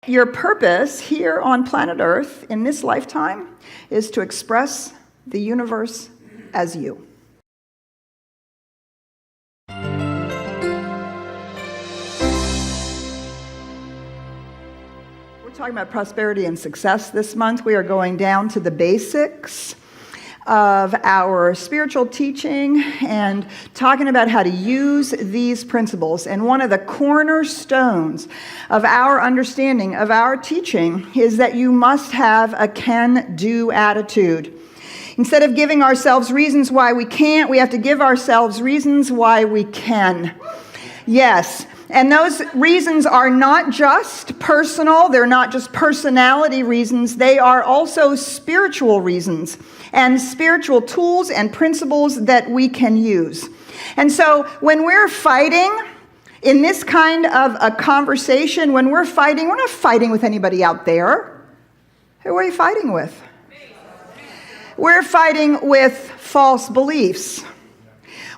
Your purpose here on planet Earth in this lifetime is to express the universe as you. We're talking about prosperity and success this month. We are going down to the basics of our spiritual teaching and talking about how to use these principles. And one of the cornerstones of our understanding of our teaching is that you must have a can-do attitude. Instead of giving ourselves reasons why we can't, we have to give ourselves reasons why we can. Yes. And those reasons are not just personal, they're not just personality reasons, they are also spiritual reasons and spiritual tools and principles that we can use. And so when we're fighting in this kind of a conversation, when we're fighting, we're not fighting with anybody out there. Who are you fighting with? We're fighting with false beliefs.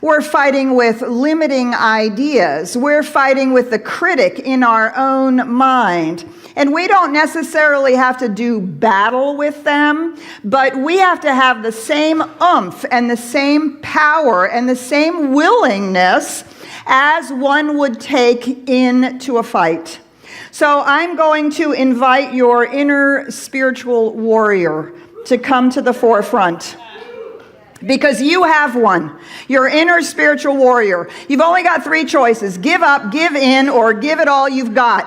We're fighting with limiting ideas. We're fighting with the critic in our own mind. And we don't necessarily have to do battle with them, but we have to have the same oomph and the same power and the same willingness as one would take into a fight. So I'm going to invite your inner spiritual warrior to come to the forefront. Because you have one, your inner spiritual warrior. You've only got 3 choices: give up, give in, or give it all you've got.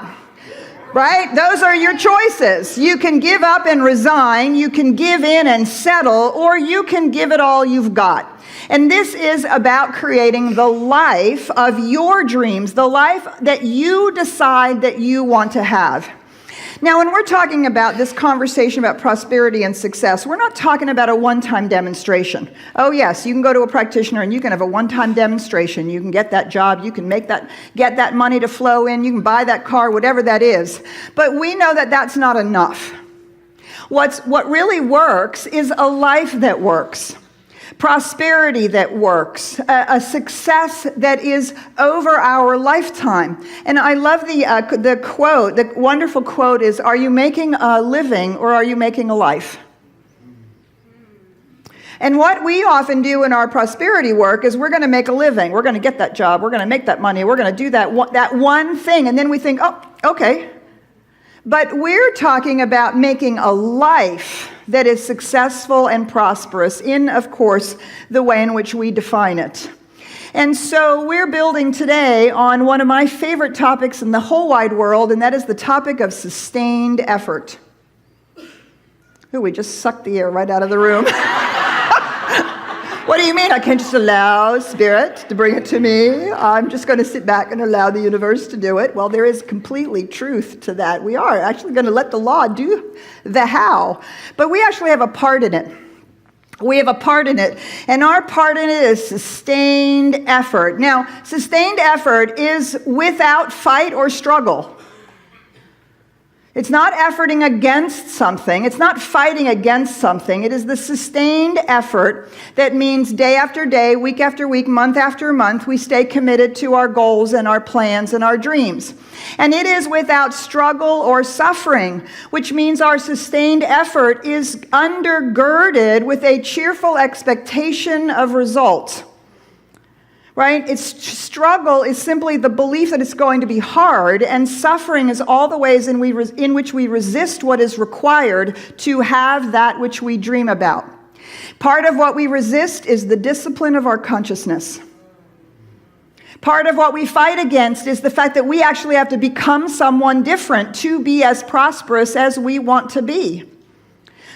Right? Those are your choices. You can give up and resign, you can give in and settle, or you can give it all you've got. And this is about creating the life of your dreams, the life that you decide that you want to have. Now, when we're talking about this conversation about prosperity and success, we're not talking about a one-time demonstration. Oh, yes, you can go to a practitioner and you can have a one-time demonstration. You can get that job, you can get that money to flow in, you can buy that car, whatever that is. But we know that that's not enough. What really works is a life that works. Prosperity that works, a success that is over our lifetime. And I love the quote, the wonderful quote is, are you making a living or are you making a life? And what we often do in our prosperity work is we're going to make a living. We're going to get that job. We're going to make that money. We're going to do that one thing. And then we think, oh, okay. But we're talking about making a life that is successful and prosperous in, of course, the way in which we define it. And so we're building today on one of my favorite topics in the whole wide world, and that is the topic of sustained effort. Ooh, we just sucked the air right out of the room. What do you mean? I can't just allow Spirit to bring it to me? I'm just going to sit back and allow the universe to do it? Well, there is completely truth to that. We are actually going to let the law do the how. But we actually have a part in it. We have a part in it. And our part in it is sustained effort. Now, sustained effort is without fight or struggle. It's not efforting against something. It's not fighting against something. It is the sustained effort that means day after day, week after week, month after month, we stay committed to our goals and our plans and our dreams. And it is without struggle or suffering, which means our sustained effort is undergirded with a cheerful expectation of results. Right? Struggle is simply the belief that it's going to be hard, and suffering is all the ways in which we resist what is required to have that which we dream about. Part of what we resist is the discipline of our consciousness. Part of what we fight against is the fact that we actually have to become someone different to be as prosperous as we want to be.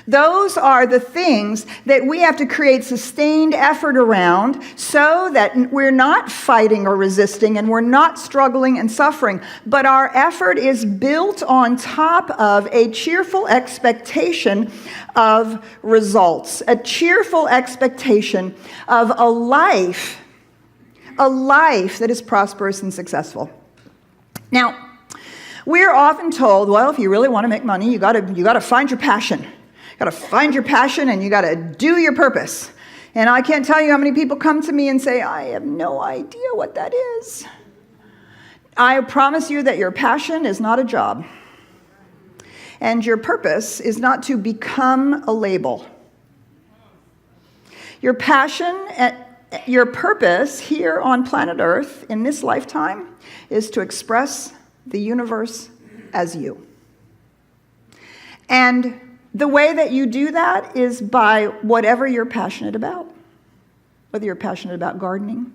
Those are the things that we have to create sustained effort around so that we're not fighting or resisting and we're not struggling and suffering, but our effort is built on top of a cheerful expectation of results, a cheerful expectation of a life that is prosperous and successful. Now, we're often told, well, if you really want to make money, you got to find your passion. You got to find your passion and you got to do your purpose. And I can't tell you how many people come to me and say, I have no idea what that is. I promise you that your passion is not a job. And your purpose is not to become a label. Your passion, your purpose here on planet Earth in this lifetime is to express the universe as you. And the way that you do that is by whatever you're passionate about. Whether you're passionate about gardening,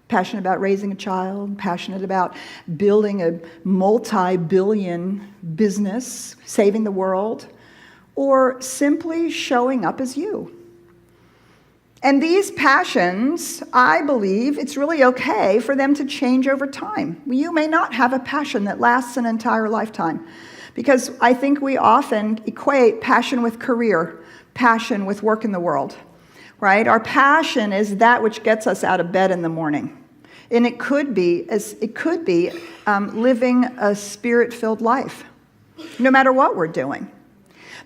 passionate about raising a child, passionate about building a multi-billion business, saving the world, or simply showing up as you. And these passions, I believe, it's really okay for them to change over time. You may not have a passion that lasts an entire lifetime, because I think we often equate passion with career, passion with work in the world, right? Our passion is that which gets us out of bed in the morning. And it could be living a spirit-filled life, no matter what we're doing.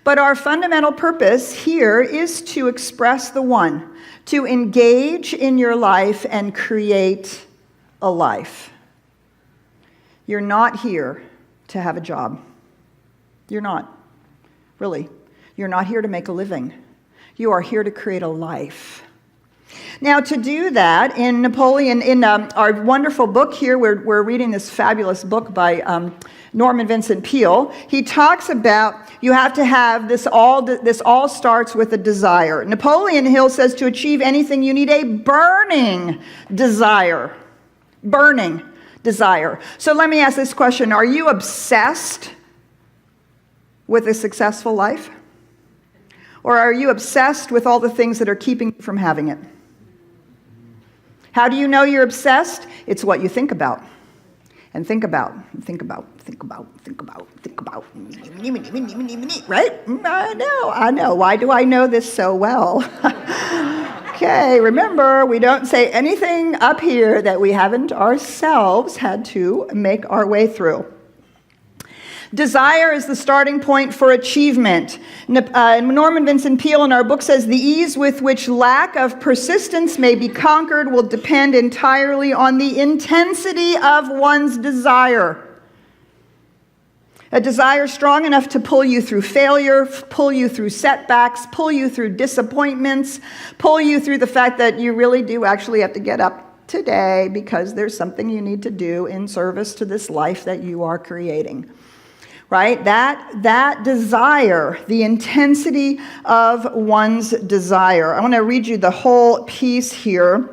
But our fundamental purpose here is to express the one, to engage in your life and create a life. You're not here to have a job. You're not, really. You're not here to make a living. You are here to create a life. Now, to do that, in our wonderful book here, we're reading this fabulous book by Norman Vincent Peale. He talks about you have to have this all starts with a desire. Napoleon Hill says to achieve anything, you need a burning desire. Burning desire. So let me ask this question. Are you obsessed with a successful life? Or are you obsessed with all the things that are keeping you from having it? How do you know you're obsessed? It's what you think about. And think about. Right? I know. Why do I know this so well? Okay, remember, we don't say anything up here that we haven't ourselves had to make our way through. Desire is the starting point for achievement. Norman Vincent Peale in our book says, the ease with which lack of persistence may be conquered will depend entirely on the intensity of one's desire. A desire strong enough to pull you through failure, pull you through setbacks, pull you through disappointments, pull you through the fact that you really do actually have to get up today because there's something you need to do in service to this life that you are creating. Right? That desire, the intensity of one's desire. I want to read you the whole piece here.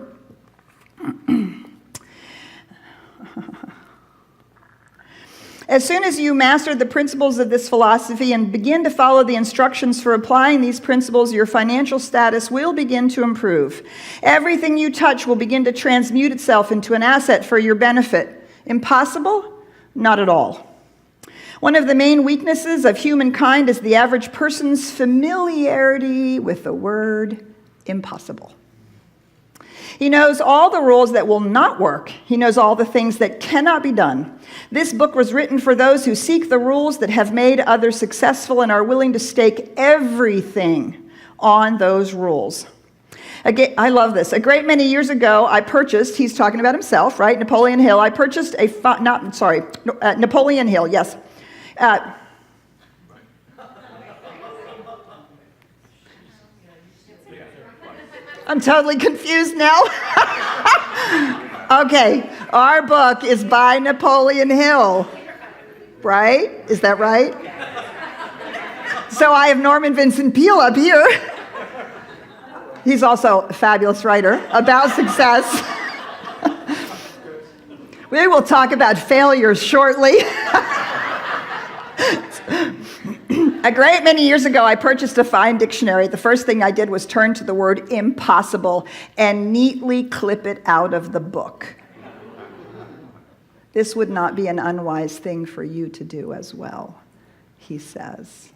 As soon as you master the principles of this philosophy and begin to follow the instructions for applying these principles, your financial status will begin to improve. Everything you touch will begin to transmute itself into an asset for your benefit. Impossible? Not at all. One of the main weaknesses of humankind is the average person's familiarity with the word impossible. He knows all the rules that will not work. He knows all the things that cannot be done. This book was written for those who seek the rules that have made others successful and are willing to stake everything on those rules. I love this. A great many years ago, I purchased, he's talking about himself, right? Napoleon Hill. I purchased Napoleon Hill, yes. I'm totally confused now. Okay, our book is by Napoleon Hill, right? Is that right? So I have Norman Vincent Peale up here. He's also a fabulous writer about success. We will talk about failures shortly. A great many years ago, I purchased a fine dictionary. The first thing I did was turn to the word impossible and neatly clip it out of the book. This would not be an unwise thing for you to do as well, he says.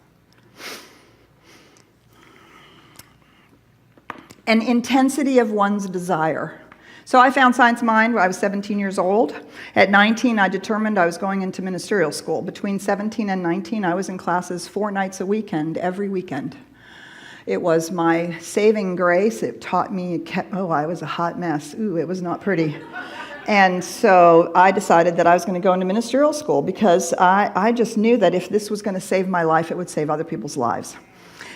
An intensity of one's desire. So I found Science Mind when I was 17 years old. At 19, I determined I was going into ministerial school. Between 17 and 19, I was in classes 4 nights a weekend, every weekend. It was my saving grace. It taught me, I was a hot mess. Ooh, it was not pretty. And so I decided that I was going to go into ministerial school because I just knew that if this was going to save my life, it would save other people's lives.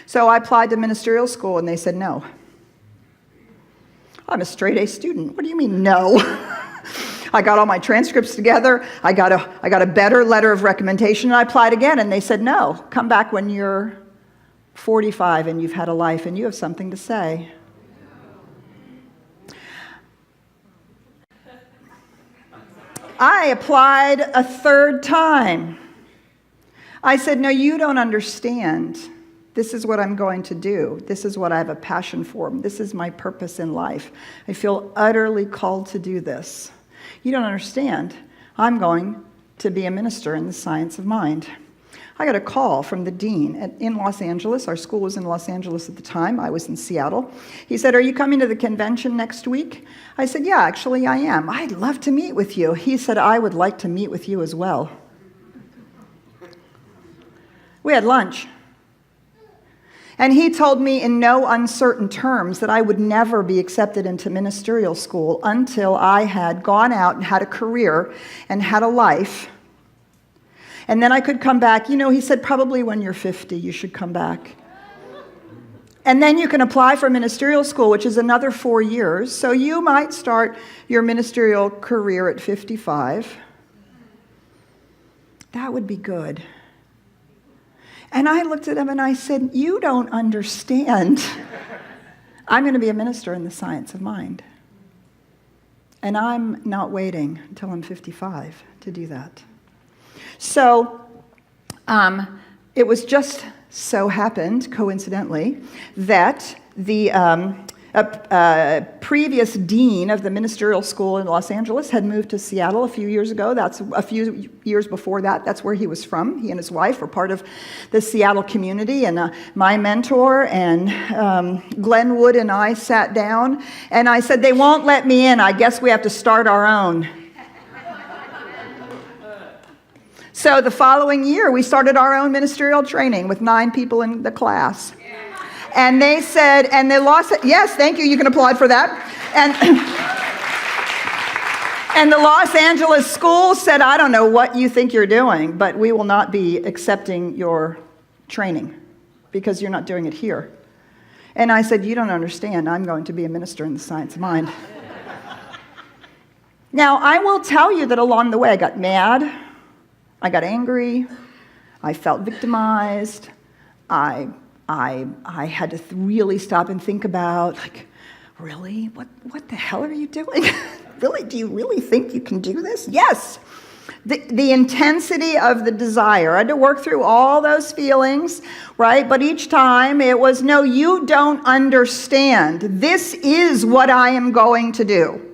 So I applied to ministerial school, and they said no. I'm a straight A student. What do you mean no? I got all my transcripts together. I got a better letter of recommendation, and I applied again, and they said no. Come back when you're 45 and you've had a life and you have something to say. I applied a third time. I said, no, you don't understand. This is what I'm going to do. This is what I have a passion for. This is my purpose in life. I feel utterly called to do this. You don't understand. I'm going to be a minister in the science of mind. I got a call from the dean in Los Angeles. Our school was in Los Angeles at the time. I was in Seattle. He said, are you coming to the convention next week? I said, yeah, actually I am. I'd love to meet with you. He said, I would like to meet with you as well. We had lunch. And he told me in no uncertain terms that I would never be accepted into ministerial school until I had gone out and had a career and had a life. And then I could come back. You know, he said, probably when you're 50, you should come back. And then you can apply for ministerial school, which is another 4 years. So you might start your ministerial career at 55. That would be good. And I looked at him and I said, you don't understand. I'm going to be a minister in the science of mind. And I'm not waiting until I'm 55 to do that. So it was just so happened, coincidentally, that the previous dean of the ministerial school in Los Angeles had moved to Seattle a few years ago. That's a few years before that. That's where he was from. He and his wife were part of the Seattle community. And my mentor and Glenn Wood and I sat down, and I said, they won't let me in. I guess we have to start our own. So the following year, we started our own ministerial training with 9 people in the class. And they said, and they lost it. Yes, thank you. You can applaud for that. And the Los Angeles school said, I don't know what you think you're doing, but we will not be accepting your training because you're not doing it here. And I said, you don't understand. I'm going to be a minister in the science of mind. Now, I will tell you that along the way, I got mad. I got angry. I felt victimized. I had to really stop and think about, like, really? What the hell are you doing? Really? Do you really think you can do this? Yes. The intensity of the desire. I had to work through all those feelings, right? But each time it was, no, you don't understand. This is what I am going to do.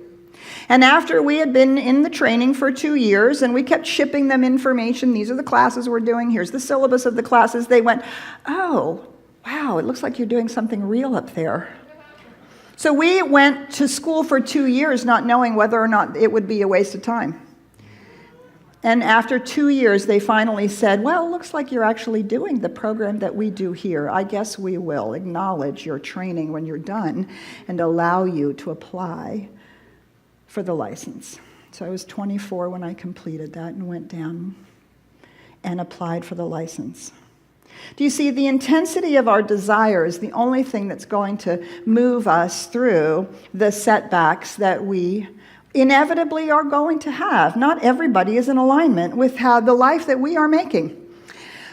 And after we had been in the training for 2 years, and we kept shipping them information, these are the classes we're doing, here's the syllabus of the classes, they went, oh, wow, it looks like you're doing something real up there. So we went to school for 2 years not knowing whether or not it would be a waste of time. And after 2 years, they finally said, well, it looks like you're actually doing the program that we do here. I guess we will acknowledge your training when you're done and allow you to apply for the license. So I was 24 when I completed that and went down and applied for the license. Do you see, the intensity of our desire is the only thing that's going to move us through the setbacks that we inevitably are going to have. Not everybody is in alignment with how the life that we are making.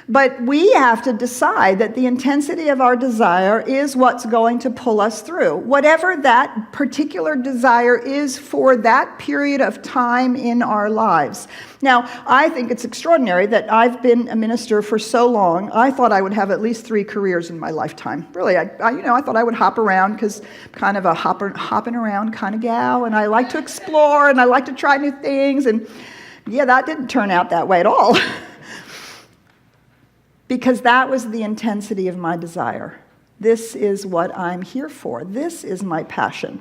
But we have to decide that the intensity of our desire is what's going to pull us through. Whatever that particular desire is for that period of time in our lives. Now, I think it's extraordinary that I've been a minister for so long. I thought I would have at least 3 careers in my lifetime. Really, I thought I would hop around because I'm kind of a hopping around kind of gal, and I like to explore, and I like to try new things. And yeah, that didn't turn out that way at all. Because that was the intensity of my desire. This is what I'm here for. This is my passion.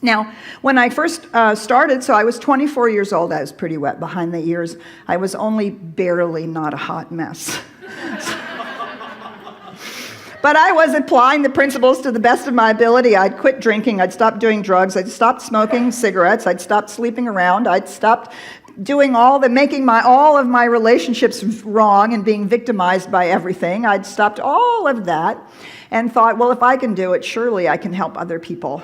Now, when I first started, so I was 24 years old. I was pretty wet behind the ears. I was only barely not a hot mess. But I was applying the principles to the best of my ability. I'd quit drinking. I'd stopped doing drugs. I'd stopped smoking cigarettes. I'd stopped sleeping around. I'd stopped doing making all of my relationships wrong and being victimized by everything. I'd stopped all of that and thought, well, if I can do it, surely I can help other people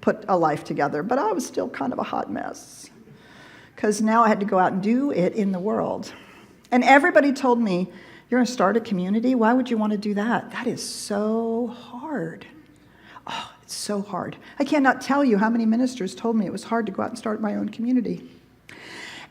put a life together. But I was still kind of a hot mess because now I had to go out and do it in the world. And everybody told me, you're going to start a community? Why would you want to do that? That is so hard. Oh, it's so hard. I cannot tell you how many ministers told me it was hard to go out and start my own community.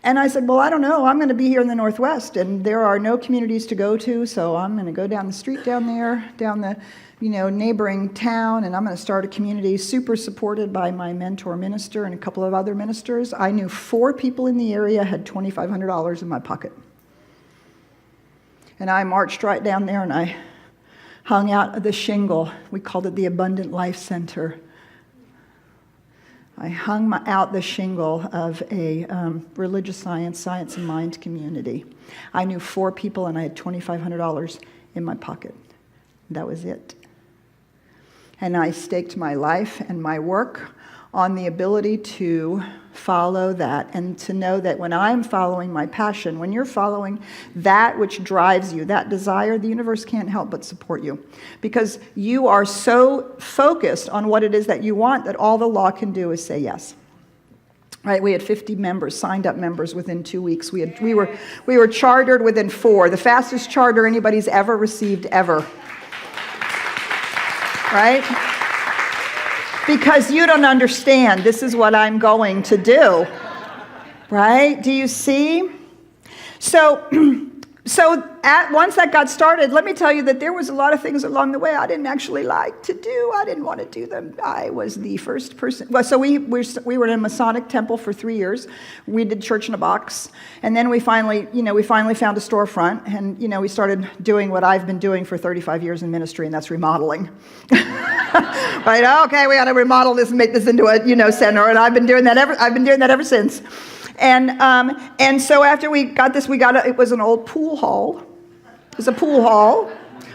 And I said, well, I don't know. I'm going to be here in the Northwest, and there are no communities to go to, so I'm going to go down the street down there, down the neighboring town, and I'm going to start a community super supported by my mentor minister and a couple of other ministers. I knew 4 people in the area had $2,500 in my pocket. And I marched right down there and I hung out the shingle. We called it the Abundant Life Center. I hung out the shingle of a religious science and mind community. I knew 4 people and I had $2,500 in my pocket. That was it. And I staked my life and my work on the ability to follow that and to know that when I'm following my passion, when you're following that which drives you, that desire, the universe can't help but support you because you are so focused on what it is that you want that all the law can do is say yes. Right? We had 50 members, signed up members within 2 weeks. We were chartered within 4, the fastest charter anybody's ever received ever. Right? Because you don't understand, this is what I'm going to do, right? Do you see? So once that got started, let me tell you that there was a lot of things along the way I didn't actually like to do. I didn't want to do them. I was the first person. Well, so we were in a Masonic temple for 3 years. We did church in a box, and then we finally found a storefront, and we started doing what I've been doing for 35 years in ministry, and that's remodeling. Right? Okay, we got to remodel this and make this into a center, and I've been doing that ever since. And so after we got this, it was an old pool hall. It was a pool hall.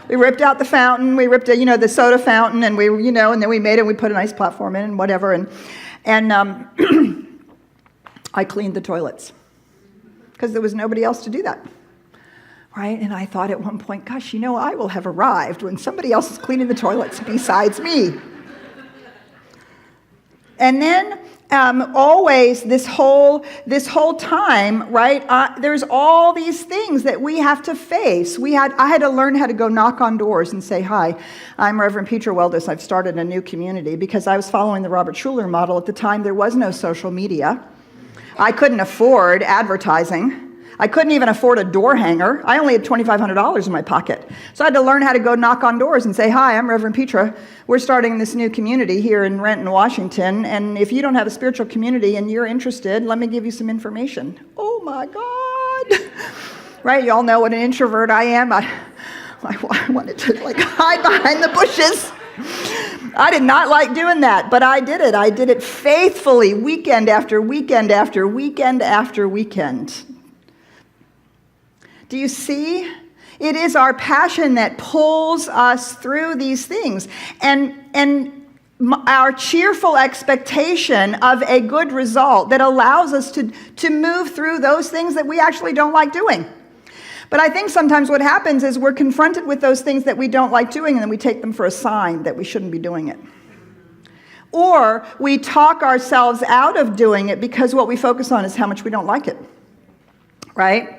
We ripped out the fountain. We ripped the soda fountain, and and then we made it. We put a nice platform in and whatever. And I cleaned the toilets because there was nobody else to do that. Right? And I thought at one point, gosh, I will have arrived when somebody else is cleaning the toilets besides me. And then always this whole time, right? There's all these things that we have to face. I had to learn how to go knock on doors and say, hi, I'm Reverend Petra Weldis. I've started a new community because I was following the Robert Schuller model. At the time, there was no social media. I couldn't afford advertising. I couldn't even afford a door hanger. I only had $2,500 in my pocket. So I had to learn how to go knock on doors and say, hi, I'm Reverend Petra. We're starting this new community here in Renton, Washington. And if you don't have a spiritual community and you're interested, let me give you some information. Oh my God. Right? You all know what an introvert I am. I wanted to hide behind the bushes. I did not like doing that, but I did it. I did it faithfully, weekend after weekend after weekend after weekend. Do you see? It is our passion that pulls us through these things. And our cheerful expectation of a good result that allows us to move through those things that we actually don't like doing. But I think sometimes what happens is we're confronted with those things that we don't like doing, and then we take them for a sign that we shouldn't be doing it. Or we talk ourselves out of doing it because what we focus on is how much we don't like it. Right?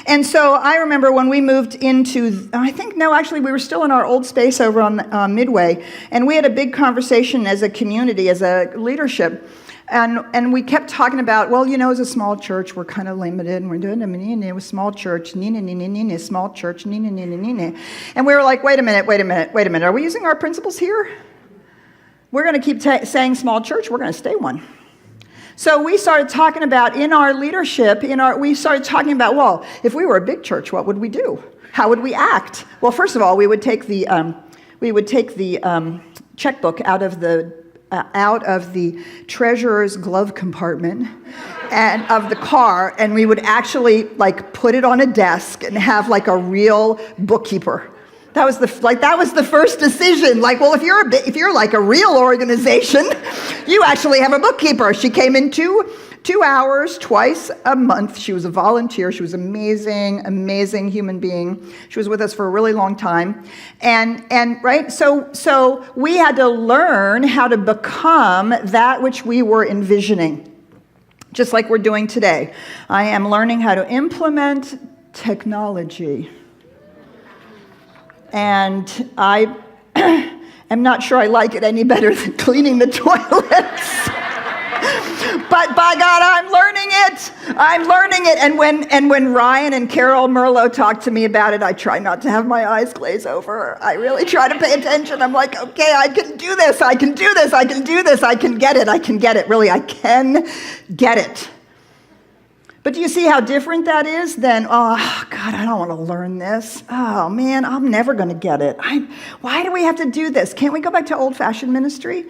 And so I remember when we moved into, we were still in our old space over on Midway, and we had a big conversation as a community, as a leadership, and we kept talking about, as a small church, we're kind of limited, and we're doing a small church, small church, and we were like, wait a minute, are we using our principles here? We're going to keep saying small church, we're going to stay one. So we started talking about in our leadership, if we were a big church, what would we do? How would we act? Well, first of all, we would take the checkbook out of the treasurer's glove compartment and of the car, and we would actually put it on a desk and have a real bookkeeper. That was the first decision. Like, well, if you're like a real organization, you actually have a bookkeeper. She came in two hours twice a month. She was a volunteer. She was amazing, amazing human being. She was with us for a really long time. And right, so we had to learn how to become that which we were envisioning, just like we're doing today. I am learning how to implement technology. And I am not sure I like it any better than cleaning the toilets. But by God, I'm learning it. I'm learning it. And when Ryan and Carol Merlot talk to me about it, I try not to have my eyes glaze over. I really try to pay attention. I'm like, okay, I can do this. I can do this. I can do this. I can get it. I can get it. Really, I can get it. But do you see how different that is than, oh, God, I don't want to learn this. Oh, man, I'm never going to get it. Why do we have to do this? Can't we go back to old-fashioned ministry?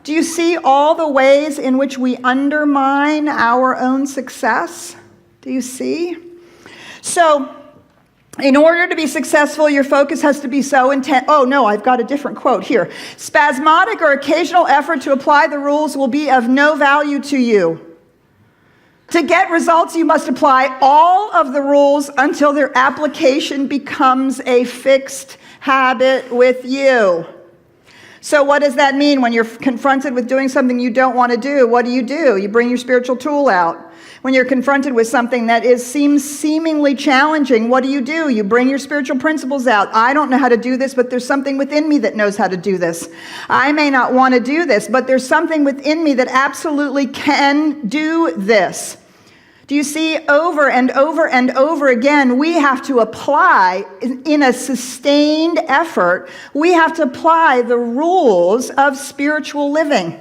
Do you see all the ways in which we undermine our own success? Do you see? So, in order to be successful, your focus has to be so intense. Oh, no, I've got a different quote here. Spasmodic or occasional effort to apply the rules will be of no value to you. To get results, you must apply all of the rules until their application becomes a fixed habit with you. So what does that mean when you're confronted with doing something you don't want to do? What do? You bring your spiritual tool out. When you're confronted with something that seems seemingly challenging, what do? You bring your spiritual principles out. I don't know how to do this, but there's something within me that knows how to do this. I may not want to do this, but there's something within me that absolutely can do this. Do you see, over and over and over again, we have to apply, in a sustained effort, we have to apply the rules of spiritual living.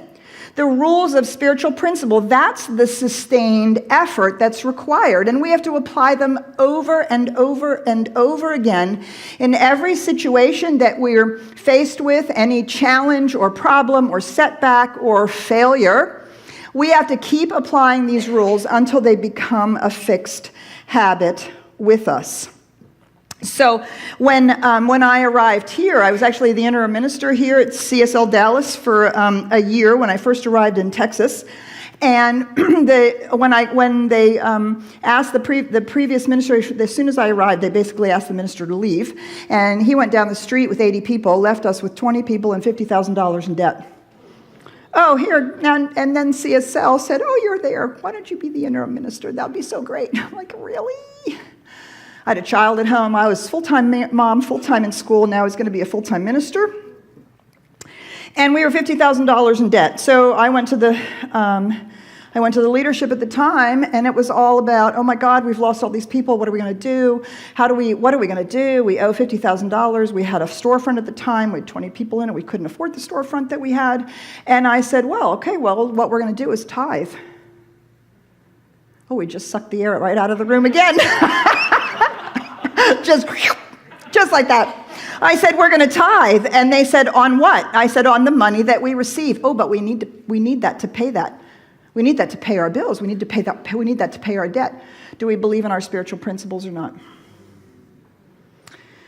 The rules of spiritual principle, that's the sustained effort that's required. And we have to apply them over and over and over again in every situation that we're faced with, any challenge or problem or setback or failure. We have to keep applying these rules until they become a fixed habit with us. So when I arrived here, I was actually the interim minister here at CSLDallas for a year when I first arrived in Texas. And when they asked the previous minister, as soon as I arrived, they basically asked the minister to leave. And he went down the street with 80 people, left us with 20 people and $50,000 in debt. Oh, here, and then CSL said, oh, you're there. Why don't you be the interim minister? That would be so great. I'm like, really? I had a child at home. I was full-time mom, full-time in school. Now I was going to be a full-time minister. And we were $50,000 in debt. So I went to the leadership at the time, and it was all about, oh my God, we've lost all these people. What are we going to do? What are we going to do? We owe $50,000. We had a storefront at the time. We had 20 people in it. We couldn't afford the storefront that we had. And I said, what we're going to do is tithe. Oh, we just sucked the air right out of the room again. just like that. I said, we're going to tithe. And they said, on what? I said, on the money that we receive. Oh, but we need that to pay that. We need that to pay our bills. We need that to pay our debt. Do we believe in our spiritual principles or not?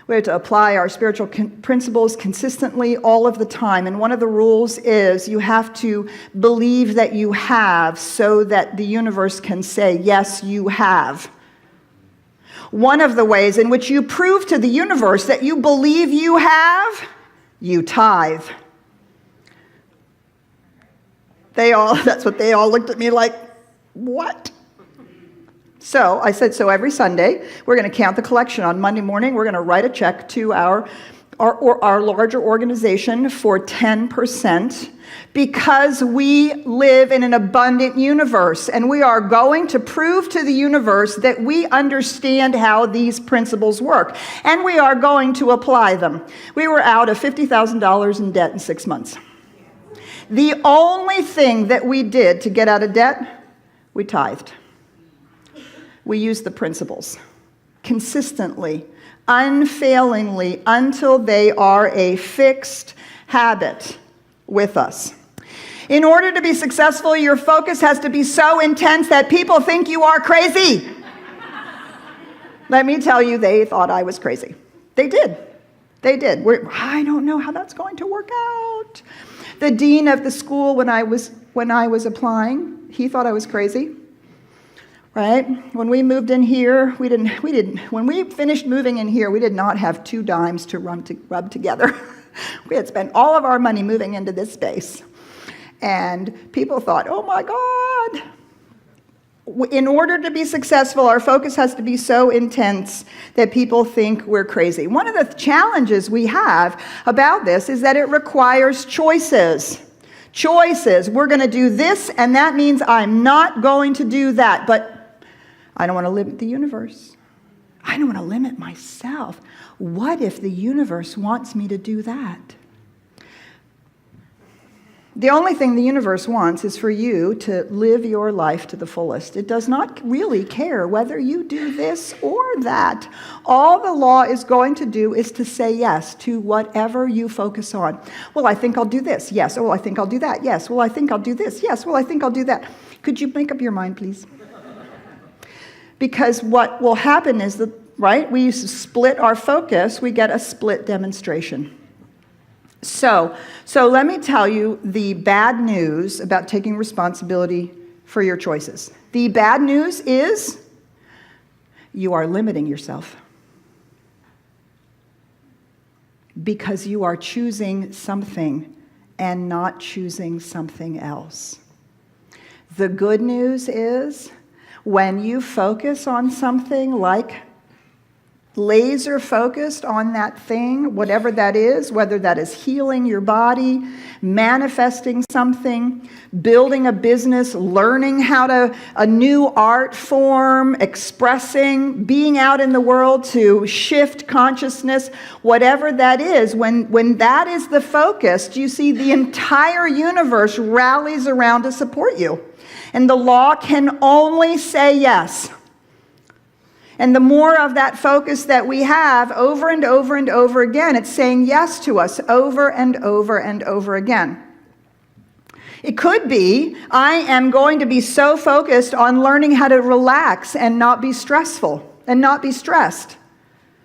We have to apply our spiritual principles consistently all of the time. And one of the rules is you have to believe that you have so that the universe can say, yes, you have. One of the ways in which you prove to the universe that you believe you have, you tithe. That's what they all looked at me like, what? So I said, so every Sunday, we're going to count the collection. On Monday morning, we're going to write a check to our larger organization for 10% because we live in an abundant universe, and we are going to prove to the universe that we understand how these principles work, and we are going to apply them. We were out of $50,000 in debt in 6 months. The only thing that we did to get out of debt, we tithed. We used the principles consistently, unfailingly, until they are a fixed habit with us. In order to be successful, your focus has to be so intense that people think you are crazy. Let me tell you, they thought I was crazy. They did. They did. I don't know how that's going to work out. The dean of the school when I was applying, he thought I was crazy. Right? When we moved in here, when we finished moving in here, we did not have 2 dimes to rub together. We had spent all of our money moving into this space. And people thought, oh my God. In order to be successful, our focus has to be so intense that people think we're crazy. One of the challenges we have about this is that it requires choices. Choices. We're going to do this, and that means I'm not going to do that. But I don't want to limit the universe. I don't want to limit myself. What if the universe wants me to do that? The only thing the universe wants is for you to live your life to the fullest. It does not really care whether you do this or that. All the law is going to do is to say yes to whatever you focus on. Well, I think I'll do this. Yes. Oh, well, I think I'll do that. Yes. Well, I think I'll do this. Yes. Well, I think I'll do that. Could you make up your mind, please? Because what will happen is that, right, we used to split our focus, we get a split demonstration. So let me tell you the bad news about taking responsibility for your choices. The bad news is you are limiting yourself because you are choosing something and not choosing something else. The good news is when you focus on something like laser focused on that thing, whatever that is, whether that is healing your body, manifesting something, building a business, learning a new art form, expressing, being out in the world to shift consciousness, whatever that is, when that is the focus, you see the entire universe rallies around to support you. And the law can only say yes. And the more of that focus that we have over and over and over again, it's saying yes to us over and over and over again. It could be, I am going to be so focused on learning how to relax and not be stressful and not be stressed.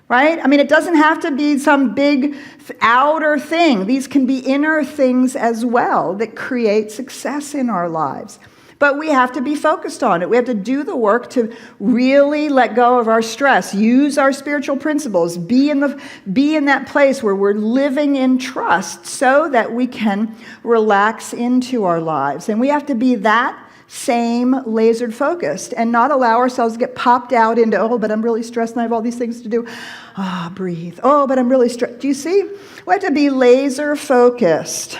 Right? I mean, it doesn't have to be some big outer thing. These can be inner things as well that create success in our lives. But we have to be focused on it. We have to do the work to really let go of our stress, use our spiritual principles, be in that place where we're living in trust so that we can relax into our lives. And we have to be that same lasered focused and not allow ourselves to get popped out into, oh, but I'm really stressed and I have all these things to do. Breathe. Oh, but I'm really stressed. Do you see? We have to be laser focused.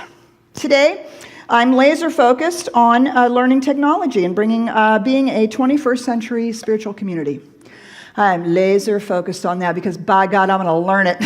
Today, I'm laser focused on learning technology and being a 21st century spiritual community. I'm laser focused on that because by God, I'm going to learn it.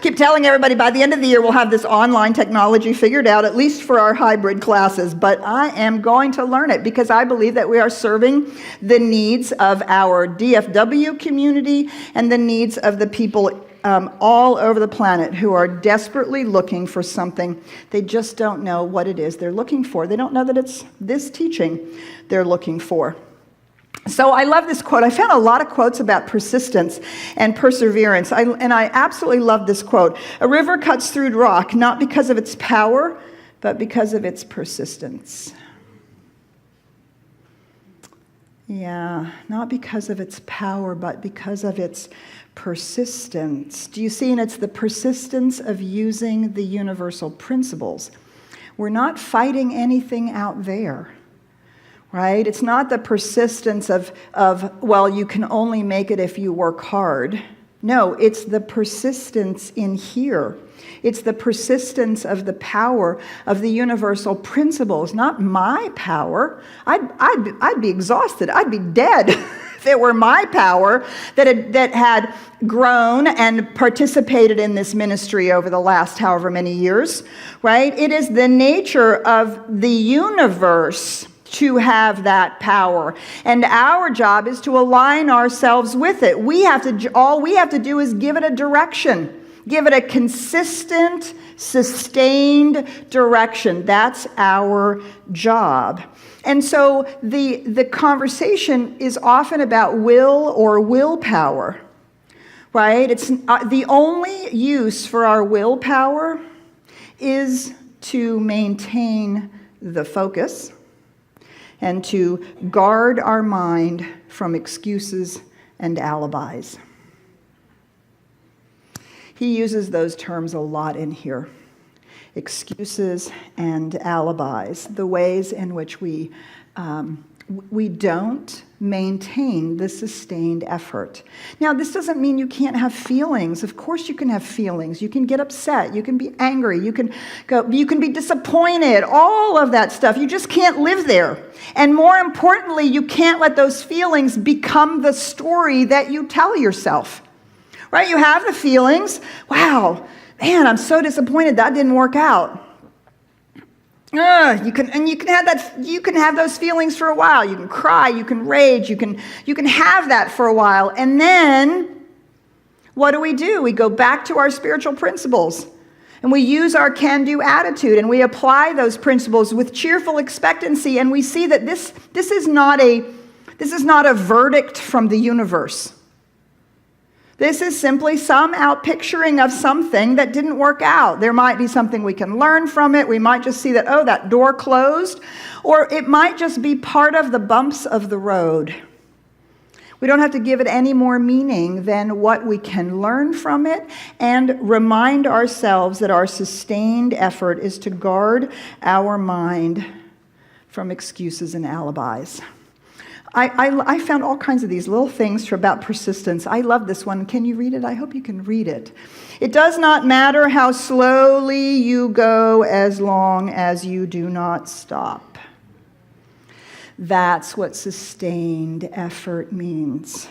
Keep telling everybody by the end of the year we'll have this online technology figured out, at least for our hybrid classes. But I am going to learn it because I believe that we are serving the needs of our DFW community and the needs of the people all over the planet who are desperately looking for something. They just don't know what it is they're looking for. They don't know that it's this teaching they're looking for. So I love this quote. I found a lot of quotes about persistence and perseverance. And I absolutely love this quote. A river cuts through rock, not because of its power, but because of its persistence. Yeah, not because of its power, but because of its persistence. Do you see? And it's the persistence of using the universal principles. We're not fighting anything out there, right? It's not the persistence of well, you can only make it if you work hard. No, it's the persistence in here. It's the persistence of the power of the universal principles, not my power. I'd be exhausted. I'd be dead if it were my power that had grown and participated in this ministry over the last however many years, right? It is the nature of the universe to have that power. And our job is to align ourselves with it. All we have to do is give it a direction. Give it a consistent, sustained direction. That's our job. And so the conversation is often about will or willpower. right? It's the only use for our willpower is to maintain the focus and to guard our mind from excuses and alibis. He uses those terms a lot in here. Excuses and alibis, the ways in which we don't maintain the sustained effort. Now, this doesn't mean you can't have feelings. Of course you can have feelings. You can get upset. You can be angry. You can be disappointed. All of that stuff. You just can't live there. And more importantly, you can't let those feelings become the story that you tell yourself. Right? You have the feelings. Wow, man, I'm so disappointed that didn't work out. You can have those feelings for a while. You can cry, you can rage, you can have that for a while. And then what do? We go back to our spiritual principles. And we use our can-do attitude and we apply those principles with cheerful expectancy, and we see that this is not a verdict from the universe. This is simply some outpicturing of something that didn't work out. There might be something we can learn from it. We might just see that, oh, that door closed. Or it might just be part of the bumps of the road. We don't have to give it any more meaning than what we can learn from it and remind ourselves that our sustained effort is to guard our mind from excuses and alibis. I found all kinds of these little things about persistence. I love this one. Can you read it? I hope you can read it. It does not matter how slowly you go as long as you do not stop. That's what sustained effort means.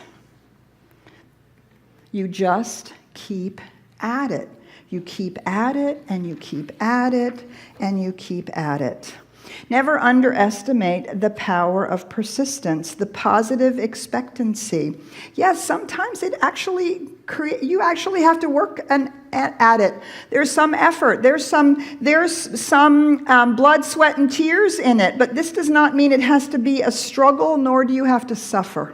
You just keep at it. You keep at it, and you keep at it, and you keep at it. Never underestimate the power of persistence, the positive expectancy. Yes, sometimes you actually have to work at it. There's some effort. There's some blood, sweat, and tears in it. But this does not mean it has to be a struggle, nor do you have to suffer.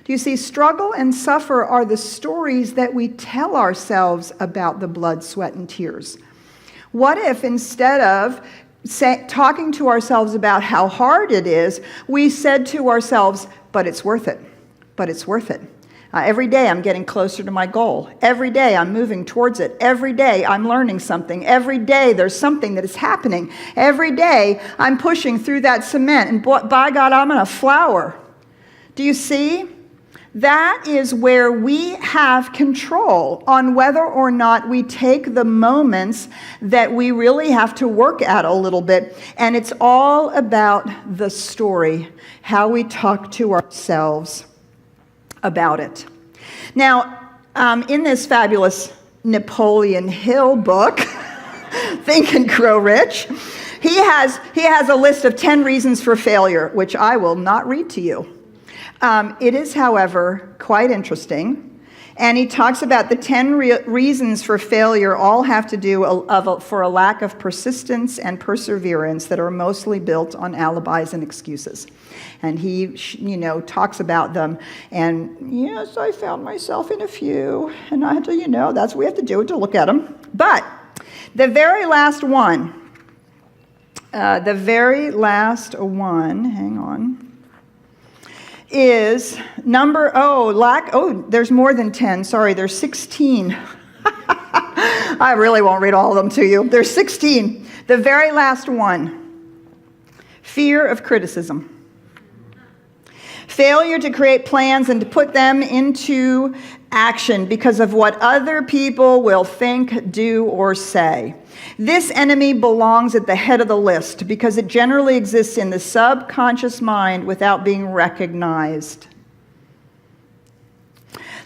Do you see, struggle and suffer are the stories that we tell ourselves about the blood, sweat, and tears. What if instead of talking to ourselves about how hard it is, we said to ourselves, but it's worth it. But it's worth it. Every day I'm getting closer to my goal. Every day I'm moving towards it. Every day I'm learning something. Every day there's something that is happening. Every day I'm pushing through that cement, and by God, I'm going to flower. Do you see? That is where we have control on whether or not we take the moments that we really have to work at a little bit. And it's all about the story, how we talk to ourselves about it. Now, in this fabulous Napoleon Hill book, Think and Grow Rich, he has a list of 10 reasons for failure, which I will not read to you. It is, however, quite interesting, and he talks about the 10 reasons for failure all have to do for a lack of persistence and perseverance that are mostly built on alibis and excuses. And he, talks about them, and yes, I found myself in a few, and I had to, that's what we have to do to look at them. But the very last one, hang on, is there's more than 10. Sorry, there's 16. I really won't read all of them to you. There's 16. The very last one, fear of criticism. Failure to create plans and to put them into action because of what other people will think, do, or say. This enemy belongs at the head of the list because it generally exists in the subconscious mind without being recognized.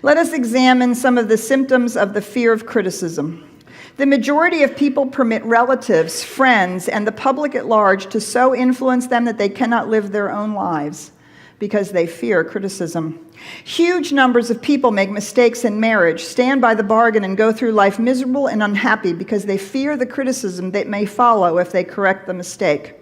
Let us examine some of the symptoms of the fear of criticism. The majority of people permit relatives, friends, and the public at large to so influence them that they cannot live their own lives because they fear criticism. Huge numbers of people make mistakes in marriage, stand by the bargain, and go through life miserable and unhappy because they fear the criticism that may follow if they correct the mistake.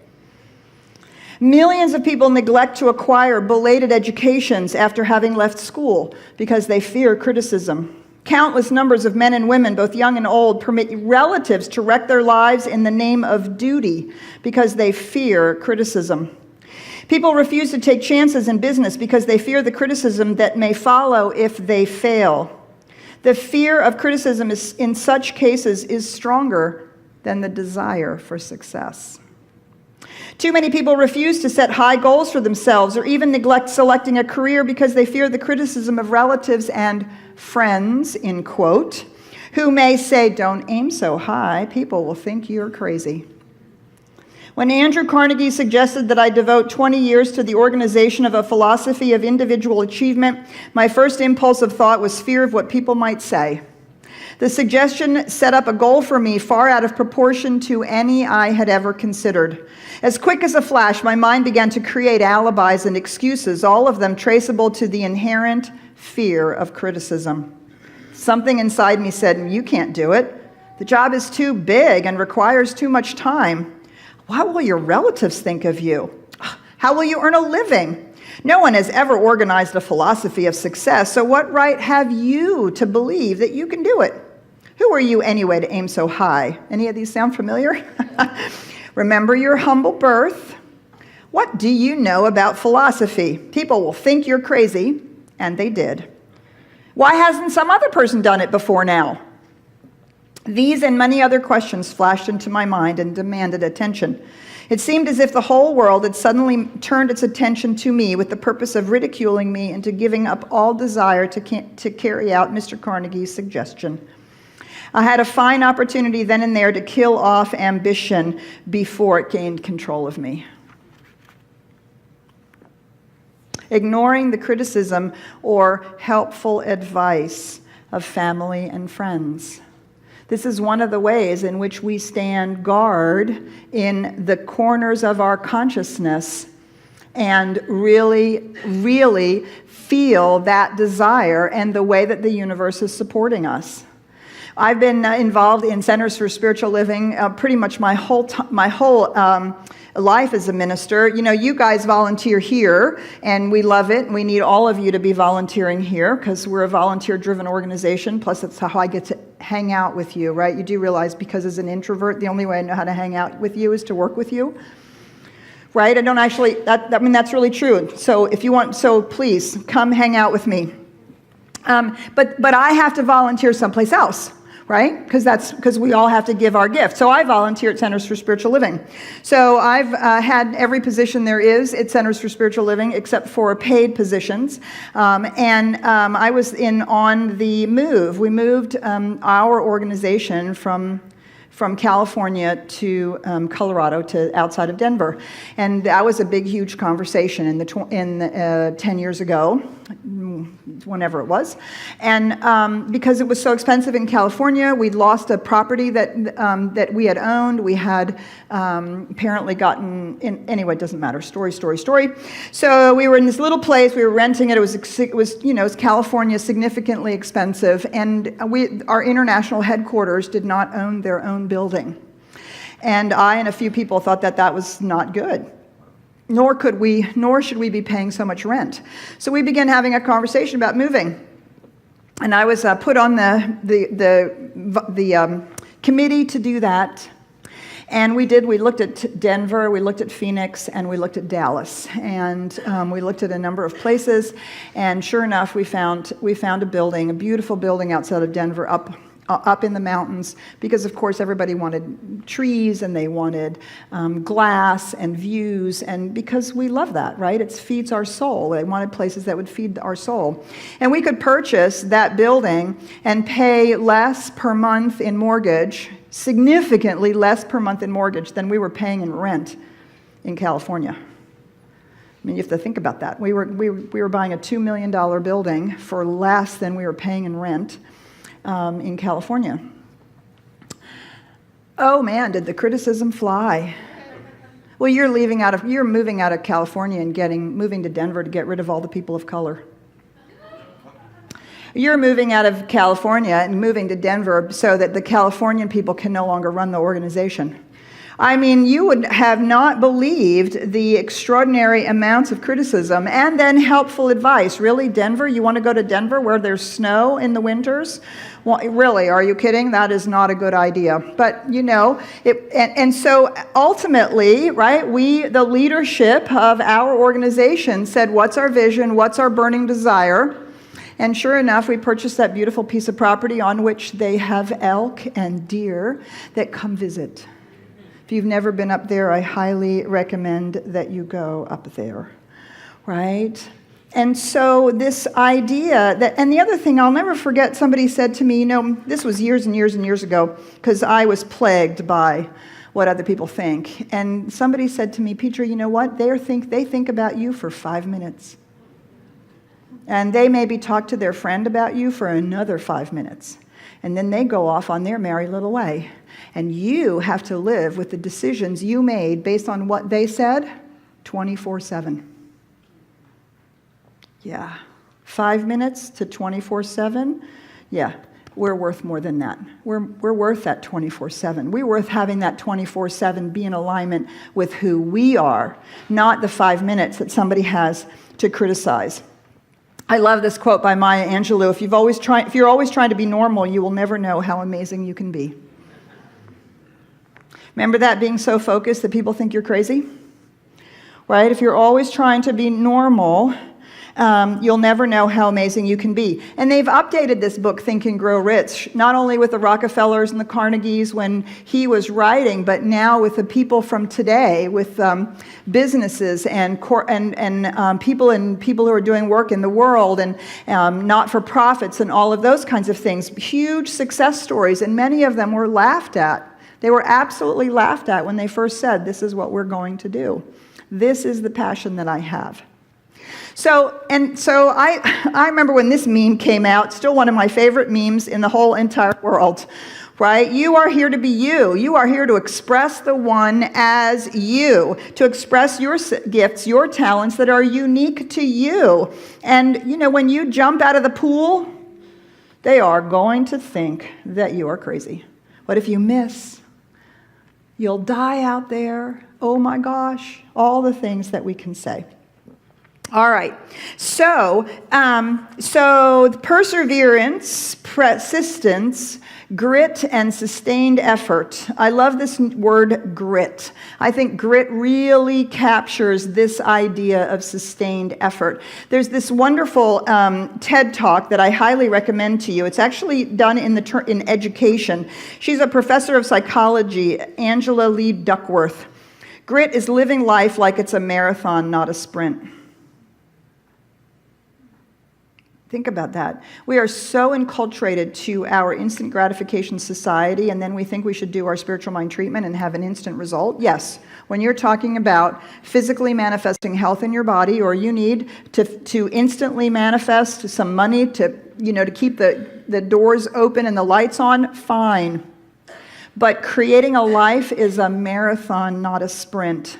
Millions of people neglect to acquire belated educations after having left school because they fear criticism. Countless numbers of men and women, both young and old, permit relatives to wreck their lives in the name of duty because they fear criticism. People refuse to take chances in business because they fear the criticism that may follow if they fail. The fear of criticism in such cases is stronger than the desire for success. Too many people refuse to set high goals for themselves or even neglect selecting a career because they fear the criticism of relatives and friends, in quote, who may say, "Don't aim so high, people will think you're crazy." When Andrew Carnegie suggested that I devote 20 years to the organization of a philosophy of individual achievement, my first impulse of thought was fear of what people might say. The suggestion set up a goal for me far out of proportion to any I had ever considered. As quick as a flash, my mind began to create alibis and excuses, all of them traceable to the inherent fear of criticism. Something inside me said, "You can't do it. The job is too big and requires too much time. What will your relatives think of you? How will you earn a living? No one has ever organized a philosophy of success, so what right have you to believe that you can do it? Who are you anyway to aim so high?" Any of these sound familiar? Remember your humble birth. What do you know about philosophy? People will think you're crazy, and they did. Why hasn't some other person done it before now? These and many other questions flashed into my mind and demanded attention. It seemed as if the whole world had suddenly turned its attention to me with the purpose of ridiculing me into giving up all desire to carry out Mr. Carnegie's suggestion. I had a fine opportunity then and there to kill off ambition before it gained control of me. Ignoring the criticism or helpful advice of family and friends. This is one of the ways in which we stand guard in the corners of our consciousness and really, really feel that desire and the way that the universe is supporting us. I've been involved in Centers for Spiritual Living pretty much my whole life as a minister. You know, you guys volunteer here, and we love it, and we need all of you to be volunteering here because we're a volunteer-driven organization, plus that's how I get to hang out with you, right? You do realize because as an introvert, the only way I know how to hang out with you is to work with you, right? I don't actually, that's really true. So if you want, so please, come hang out with me. But I have to volunteer someplace else, right? Because we all have to give our gift. So I volunteer at Centers for Spiritual Living. So I've had every position there is at Centers for Spiritual Living except for paid positions. I was on the move. We moved our organization from California to Colorado, to outside of Denver. And that was a big, huge conversation in 10 years ago, whenever it was. And because it was so expensive in California, we'd lost a property that we had owned. We had apparently gotten, anyway, it doesn't matter, story. So we were in this little place, we were renting it. It was California, significantly expensive. And our international headquarters did not own their own building. And I and a few people thought that was not good. Nor should we be paying so much rent. So we began having a conversation about moving. And I was put on the committee to do that. And we looked at Denver, we looked at Phoenix, and we looked at Dallas. And we looked at a number of places. And sure enough, we found a building, a beautiful building outside of Denver, up in the mountains, because of course everybody wanted trees and they wanted glass and views, and because we love that, right? It feeds our soul. They wanted places that would feed our soul. And we could purchase that building and pay less per month in mortgage, significantly less per month in mortgage than we were paying in rent in California. I mean, you have to think about that. We were buying a $2 million building for less than we were paying in rent in California. Oh man, did the criticism fly? Well, you're moving out of California and moving to Denver to get rid of all the people of color. You're moving out of California and moving to Denver so that the Californian people can no longer run the organization. I mean, you would have not believed the extraordinary amounts of criticism and then helpful advice. Really, Denver? You want to go to Denver where there's snow in the winters? Well, really, are you kidding? That is not a good idea. But, and so ultimately, right, the leadership of our organization said, what's our vision? What's our burning desire? And sure enough, we purchased that beautiful piece of property on which they have elk and deer that come visit. If you've never been up there, I highly recommend that you go up there, right? And so this idea that, and the other thing I'll never forget, somebody said to me, this was years and years and years ago, because I was plagued by what other people think. And somebody said to me, Petra, you know what? They think about you for 5 minutes. And they maybe talk to their friend about you for another 5 minutes. And then they go off on their merry little way. And you have to live with the decisions you made based on what they said 24/7. Yeah. 5 minutes to 24/7. Yeah. We're worth more than that. We're worth that 24/7. We're worth having that 24/7 be in alignment with who we are, not the 5 minutes that somebody has to criticize. I love this quote by Maya Angelou. If you're always trying to be normal, you will never know how amazing you can be. Remember that, being so focused that people think you're crazy? Right? If you're always trying to be normal, you'll never know how amazing you can be. And they've updated this book, Think and Grow Rich, not only with the Rockefellers and the Carnegies when he was writing, but now with the people from today, with businesses and people who are doing work in the world and not-for-profits and all of those kinds of things. Huge success stories, and many of them were laughed at. They were absolutely laughed at when they first said, this is what we're going to do. This is the passion that I have. So I remember when this meme came out, still one of my favorite memes in the whole entire world, right? You are here to be you. You are here to express the one as you, to express your gifts, your talents that are unique to you. And, when you jump out of the pool, they are going to think that you are crazy. But if you miss, you'll die out there. Oh my gosh, all the things that we can say. All right, so perseverance, persistence, grit, and sustained effort. I love this word grit. I think grit really captures this idea of sustained effort. There's this wonderful TED Talk that I highly recommend to you. It's actually done in education. She's a professor of psychology, Angela Lee Duckworth. Grit is living life like it's a marathon, not a sprint. Think about that. We are so enculturated to our instant gratification society, and then we think we should do our spiritual mind treatment and have an instant result. Yes, when you're talking about physically manifesting health in your body, or you need to instantly manifest some money to keep the doors open and the lights on, fine. But creating a life is a marathon, not a sprint.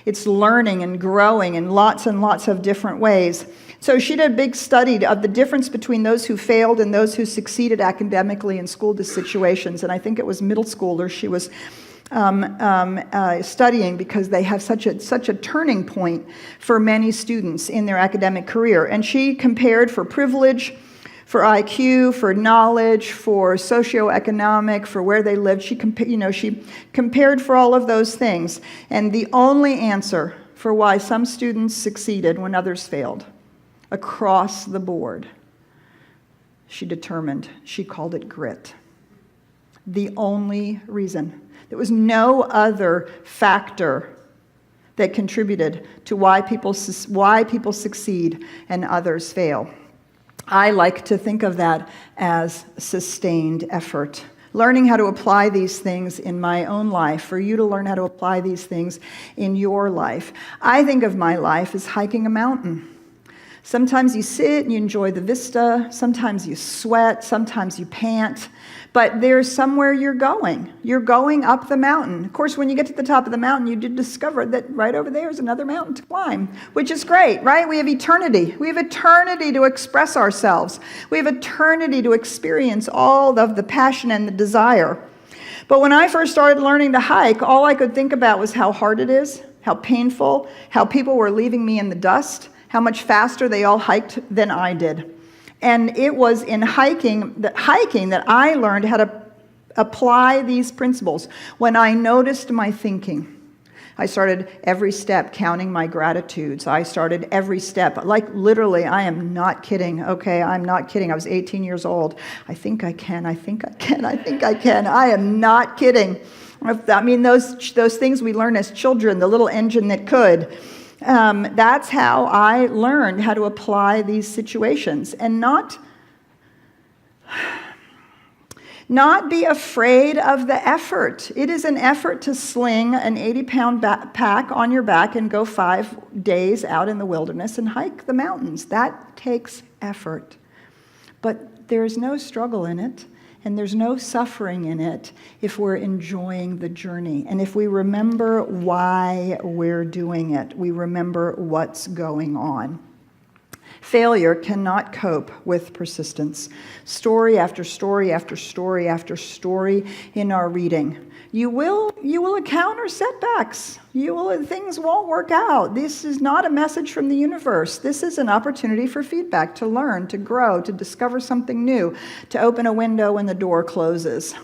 It's learning and growing in lots and lots of different ways. So she did a big study of the difference between those who failed and those who succeeded academically in school situations. And I think it was middle schoolers she was studying, because they have such a turning point for many students in their academic career. And she compared for privilege, for IQ, for knowledge, for socioeconomic, for where they lived. She compared for all of those things. And the only answer for why some students succeeded when others failed, across the board, she determined, she called it grit. The only reason. There was no other factor that contributed to why people succeed and others fail. I like to think of that as sustained effort. Learning how to apply these things in my own life, for you to learn how to apply these things in your life. I think of my life as hiking a mountain. Sometimes you sit and you enjoy the vista. Sometimes you sweat. Sometimes you pant. But there's somewhere you're going. You're going up the mountain. Of course, when you get to the top of the mountain, you did discover that right over there is another mountain to climb, which is great, right? We have eternity. We have eternity to express ourselves. We have eternity to experience all of the passion and the desire. But when I first started learning to hike, all I could think about was how hard it is, how painful, how people were leaving me in the dust, how much faster they all hiked than I did. And it was in hiking that I learned how to apply these principles. When I noticed my thinking, I started every step counting my gratitudes. I started every step, like literally, I am not kidding, okay? I'm not kidding. I was 18 years old. I think I can. I am not kidding. I mean, those things we learn as children, the little engine that could. That's how I learned how to apply these situations and not be afraid of the effort. It is an effort to sling an 80-pound backpack on your back and go 5 days out in the wilderness and hike the mountains. That takes effort. But there's no struggle in it, and there's no suffering in it if we're enjoying the journey. And if we remember why we're doing it, we remember what's going on. Failure cannot cope with persistence. Story after story after story after story in our reading. You will encounter setbacks. Things won't work out. This is not a message from the universe. This is an opportunity for feedback, to learn, to grow, to discover something new, to open a window when the door closes.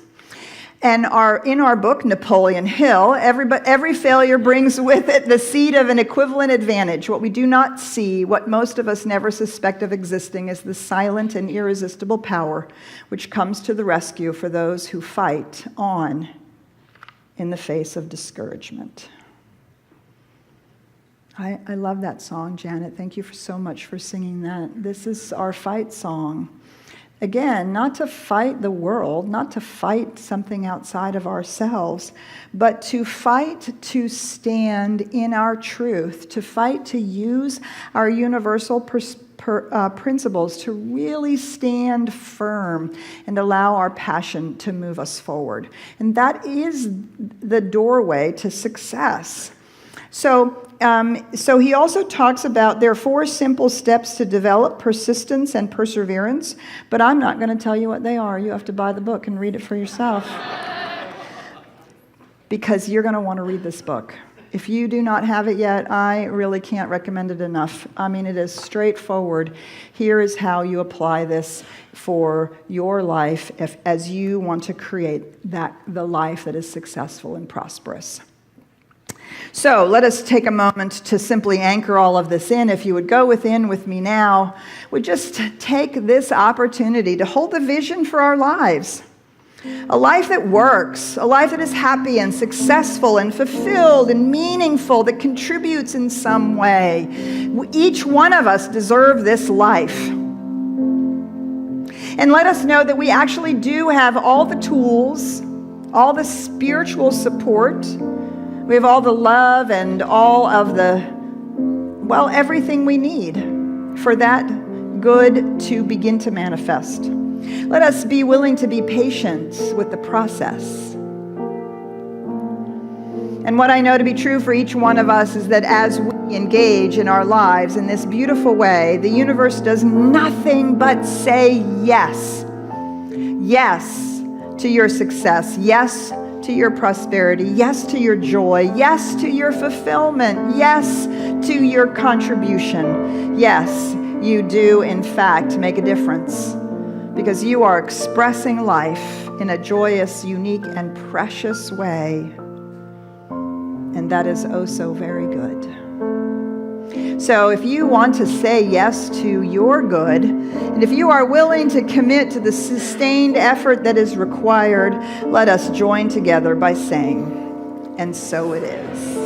And in our book, Napoleon Hill, every failure brings with it the seed of an equivalent advantage. What we do not see, what most of us never suspect of existing, is the silent and irresistible power which comes to the rescue for those who fight on in the face of discouragement. I love that song, Janet. Thank you so much for singing that. This is our fight song. Again, not to fight the world, not to fight something outside of ourselves, but to fight to stand in our truth, to fight to use our universal principles to really stand firm and allow our passion to move us forward. And that is the doorway to success. So he also talks about there are 4 simple steps to develop persistence and perseverance, but I'm not going to tell you what they are. You have to buy the book and read it for yourself. Because you're going to want to read this book. If you do not have it yet, I really can't recommend it enough. I mean, it is straightforward. Here is how you apply this for your life as you want to create the life that is successful and prosperous. So let us take a moment to simply anchor all of this in. If you would go within with me now, would just take this opportunity to hold the vision for our lives. A life that works, a life that is happy and successful and fulfilled and meaningful, that contributes in some way. Each one of us deserve this life. And let us know that we actually do have all the tools, all the spiritual support. We have all the love and all of everything we need for that good to begin to manifest. Let us be willing to be patient with the process. And what I know to be true for each one of us is that as we engage in our lives in this beautiful way, the universe does nothing but say yes. Yes to your success. Yes to your prosperity. Yes to your joy. Yes to your fulfillment. Yes to your contribution. Yes, you do in fact make a difference, because you are expressing life in a joyous, unique, and precious way. And that is oh so very good. So if you want to say yes to your good, and if you are willing to commit to the sustained effort that is required, let us join together by saying, and so it is.